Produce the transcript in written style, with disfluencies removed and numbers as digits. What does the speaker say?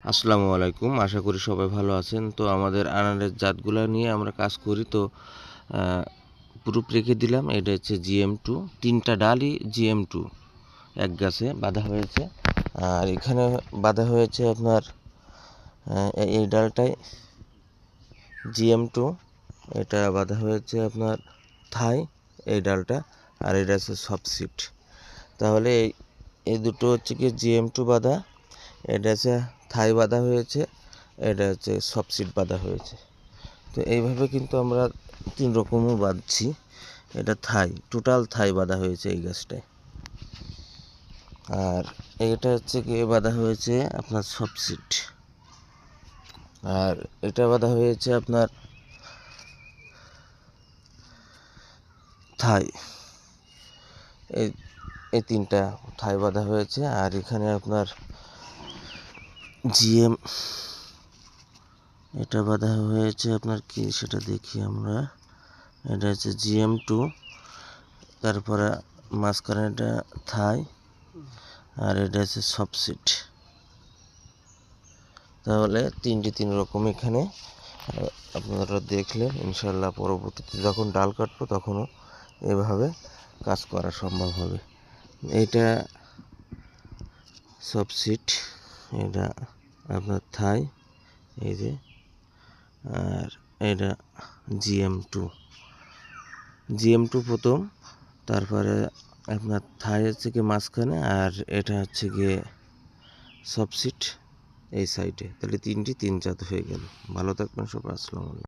আসসালামু আলাইকুম, আশা করি সবাই ভালো আছেন। তো আমাদের আনারের জাতগুলো নিয়ে আমরা কাজ করি। তো প্রুফ রেখে দিলাম। এটা হচ্ছে GM2, 3টা ডালই GM2 এক গাছে বাঁধা হয়েছে। আর এখানে বাঁধা হয়েছে আপনার এই ডালটায় GM2, এটা বাঁধা হয়েছে আপনার থাই এই ডালটা, আর এটা হচ্ছে সফট। তাহলে এই দুটো হচ্ছে কি GM2 বাঁধা, এটা হচ্ছে থাই বাঁধা হয়েছে, এটা হচ্ছে সফট বাঁধা হয়েছে। তো এইভাবে কিন্তু আমরা 3 রকমও বাঁধছি। এটা থাই, টোটাল থাই বাঁধা হয়েছে এই গাছটায়। আর এটা হচ্ছে কি বাঁধা হয়েছে আপনার সফট, আর এটা বাঁধা হয়েছে আপনার থাই। এই এই 3টা থাই বাঁধা হয়েছে। আর এখানে আপনার GM, এটা বাঁধা হয়েছে আপনার কি সেটা দেখি আমরা। এটা হচ্ছে GM2, তারপরে মাঝখানে এটা থাই, আর এটা হচ্ছে সফট। তাহলে 3 রকম এখানে আপনারা দেখলেন। ইনশাল্লাহ পরবর্তীতে যখন ডাল কাটবো তখনও এভাবে কাজ করা সম্ভব হবে। এটা সফট, এটা আপনার থাই, এই যে, আর এটা GM2 প্রথম, তারপরে আপনার থাই হচ্ছে কি মাঝখানে, আর এটা হচ্ছে গিয়ে সফট এই সাইডে। তাহলে 3 জাত হয়ে গেল। ভালো থাকবেন সবাই, আসসালামু আলাইকুম।